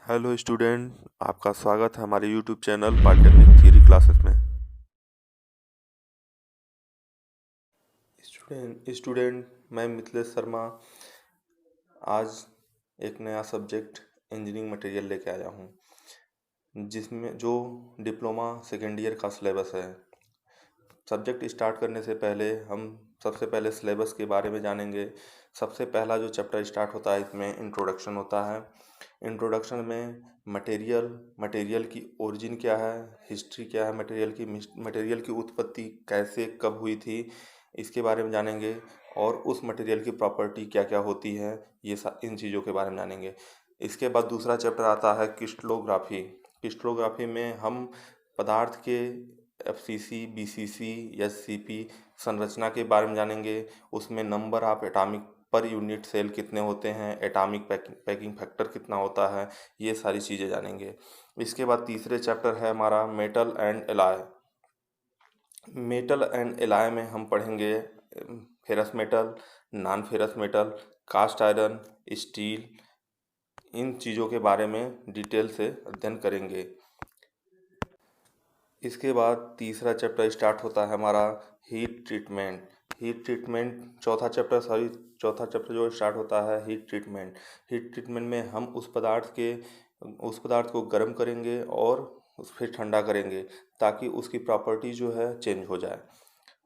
Hello student, आपका स्वागत है हमारे YouTube channel polytechnic theory classes में। स्टूडेंट मैं मिथिलेश शर्मा आज एक नया सब्जेक्ट इंजीनियरिंग मटेरियल लेके आया हूँ, जिसमें जो डिप्लोमा सेकेंड ईयर का सिलेबस है। सब्जेक्ट स्टार्ट करने से पहले हम सबसे पहले सिलेबस के बारे में जानेंगे। सबसे पहला जो चैप्टर स्टार्ट होता है इसमें इंट्रोडक्शन होता है। इंट्रोडक्शन में मटेरियल की ओरिजिन क्या है, हिस्ट्री क्या है मटेरियल की उत्पत्ति कैसे कब हुई थी, इसके बारे में जानेंगे। और उस मटेरियल की प्रॉपर्टी क्या क्या होती है, इन चीज़ों के बारे में जानेंगे। इसके बाद दूसरा चैप्टर आता है क्रिस्टलोग्राफी। क्रिस्टलोग्राफी में हम पदार्थ के एफसीसी, बीसीसी, एससीपी संरचना के बारे में जानेंगे। उसमें नंबर ऑफ एटॉमिक पर यूनिट सेल कितने होते हैं, एटॉमिक पैकिंग फैक्टर कितना होता है, ये सारी चीज़ें जानेंगे। इसके बाद तीसरे चैप्टर है हमारा metal and alloy. Metal and alloy में हम पढ़ेंगे ferrous metal, non ferrous metal, cast iron, steel, इन चीज़ों के बारे में डिटेल से अध्ययन करेंगे। इसके बाद तीसरा चैप्टर स्टार्ट होता है हमारा हीट ट्रीटमेंट। चौथा चैप्टर जो स्टार्ट होता है हीट ट्रीटमेंट। हीट ट्रीटमेंट में हम उस पदार्थ को गर्म करेंगे और फिर ठंडा करेंगे, ताकि उसकी प्रॉपर्टी जो है चेंज हो जाए।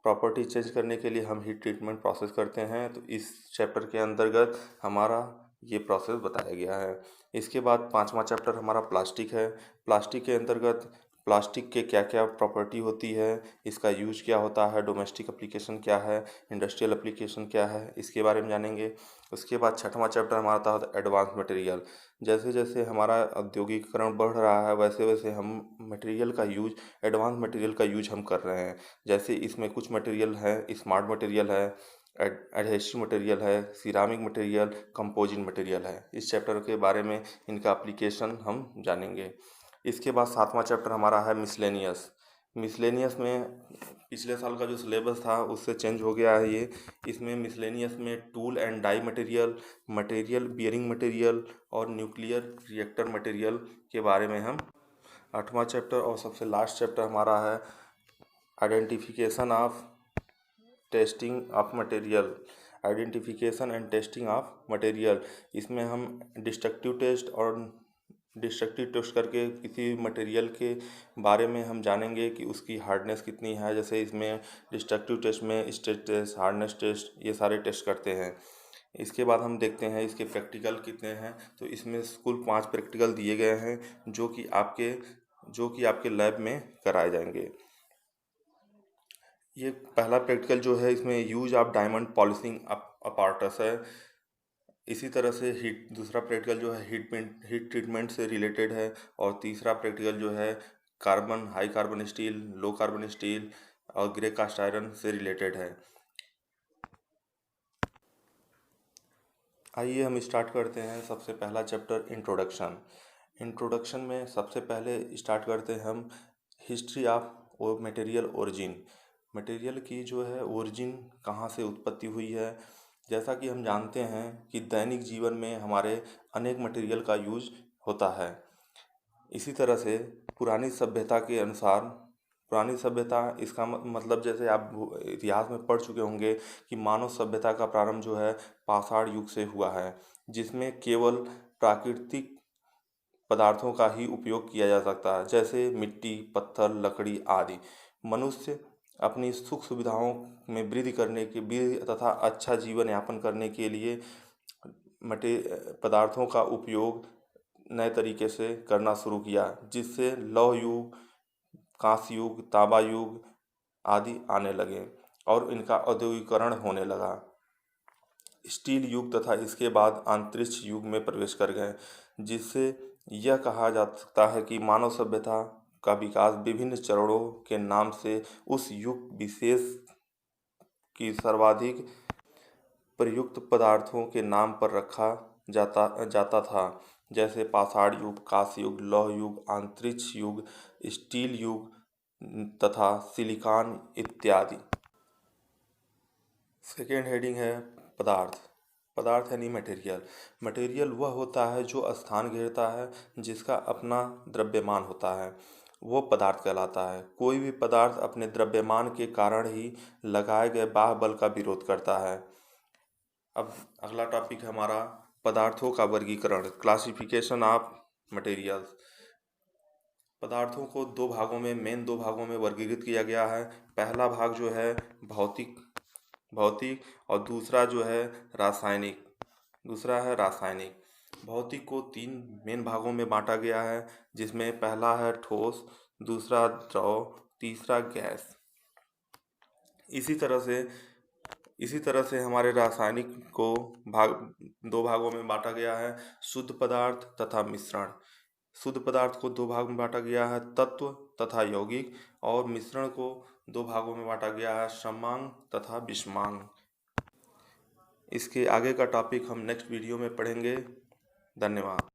प्रॉपर्टी चेंज करने के लिए हम हीट ट्रीटमेंट प्रोसेस करते हैं, तो इस चैप्टर के अंतर्गत हमारा ये प्रोसेस बताया गया है। इसके बाद पांचवा चैप्टर हमारा प्लास्टिक है। प्लास्टिक के अंतर्गत प्लास्टिक के क्या क्या प्रॉपर्टी होती है, इसका यूज क्या होता है, डोमेस्टिक एप्लीकेशन क्या है, इंडस्ट्रियल एप्लीकेशन क्या है, इसके बारे में जानेंगे। उसके बाद छठवां चैप्टर हमारा आता है एडवांस मटेरियल। जैसे जैसे हमारा औद्योगिकरण बढ़ रहा है, वैसे वैसे हम एडवांस मटेरियल का यूज हम कर रहे हैं। जैसे इसमें कुछ मटेरियल है, स्मार्ट मटेरियल है, एडहेसिव मटेरियल है, सिरामिक मटेरियल, कंपोजिट मटेरियल है। इस चैप्टर के बारे में इनका एप्लीकेशन हम जानेंगे। इसके बाद सातवां चैप्टर हमारा है मिसलेनियस। मिसलेनियस में पिछले साल का जो सिलेबस था उससे चेंज हो गया है ये। इसमें मिसलेनियस में tool and die material bearing material और न्यूक्लियर रिएक्टर मटेरियल के बारे में हम आठवां चैप्टर और सबसे लास्ट चैप्टर हमारा है identification of testing of material. Identification and testing of material, इसमें हम डिस्ट्रक्टिव टेस्ट करके किसी मटेरियल के बारे में हम जानेंगे कि उसकी हार्डनेस कितनी है। जैसे इसमें डिस्ट्रक्टिव टेस्ट में स्ट्रेस टेस्ट, हार्डनेस टेस्ट, ये सारे टेस्ट करते हैं। इसके बाद हम देखते हैं इसके प्रैक्टिकल कितने हैं। तो इसमें कुल 5 प्रैक्टिकल दिए गए हैं, जो कि आपके लैब में कराए जाएंगे। ये पहला प्रैक्टिकल जो है इसमें use of diamond polishing apparatus है। इसी तरह से दूसरा प्रैक्टिकल जो है हीट ट्रीटमेंट से रिलेटेड है। और तीसरा प्रैक्टिकल जो है high carbon steel, low carbon steel और ग्रे कास्ट आयरन से रिलेटेड है। आइए हम स्टार्ट करते हैं। सबसे पहला चैप्टर इंट्रोडक्शन। इंट्रोडक्शन में सबसे पहले स्टार्ट करते हैं हम history of material origin. Material की जो है ओरिजिन कहाँ से उत्पत्ति हुई है। जैसा कि हम जानते हैं कि दैनिक जीवन में हमारे अनेक मटेरियल का यूज होता है। इसी तरह से पुरानी सभ्यता के अनुसार, पुरानी सभ्यता इसका मतलब जैसे आप इतिहास में पढ़ चुके होंगे कि मानव सभ्यता का प्रारंभ जो है पाषाण युग से हुआ है, जिसमें केवल प्राकृतिक पदार्थों का ही उपयोग किया जा सकता है, जैसे मिट्टी, पत्थर, लकड़ी आदि। मनुष्य अपनी सुख सुविधाओं में वृद्धि तथा अच्छा जीवन यापन करने के लिए मटे पदार्थों का उपयोग नए तरीके से करना शुरू किया, जिससे लौह युग, कांस्य युग, तांबा युग आदि आने लगे और इनका औद्योगिकरण होने लगा। स्टील युग तथा इसके बाद अंतरिक्ष युग में प्रवेश कर गए, जिससे यह कहा जा सकता है कि मानव सभ्यता का विकास विभिन्न चरणों के नाम से उस युग विशेष की सर्वाधिक प्रयुक्त पदार्थों के नाम पर रखा जाता था, जैसे पाषाण युग, कांस्य युग, लौह युग, अंतरिक्ष युग, स्टील युग तथा सिलिकॉन इत्यादि। सेकेंड हेडिंग है पदार्थ। पदार्थ यानी मटेरियल। मटेरियल वह होता है जो स्थान घेरता है, जिसका अपना द्रव्यमान होता है, वो पदार्थ कहलाता है। कोई भी पदार्थ अपने द्रव्यमान के कारण ही लगाए गए बाह्य बल का विरोध करता है। अब अगला टॉपिक है हमारा पदार्थों का वर्गीकरण, क्लासिफिकेशन ऑफ मटेरियल्स। पदार्थों को दो भागों में वर्गीकृत किया गया है। पहला भाग जो है भौतिक भौतिक और दूसरा है रासायनिक। भौतिक को तीन मेन भागों में बांटा गया है, जिसमें पहला है ठोस, दूसरा द्रव, तीसरा गैस। इसी तरह से हमारे रासायनिक को दो भागों में बांटा गया है, शुद्ध पदार्थ तथा मिश्रण। शुद्ध पदार्थ को दो भाग में बांटा गया है, तत्व तथा यौगिक, और मिश्रण को दो भागों में बांटा गया है, सममांग तथा विषमांग। इसके आगे का टॉपिक हम नेक्स्ट वीडियो में पढ़ेंगे। धन्यवाद।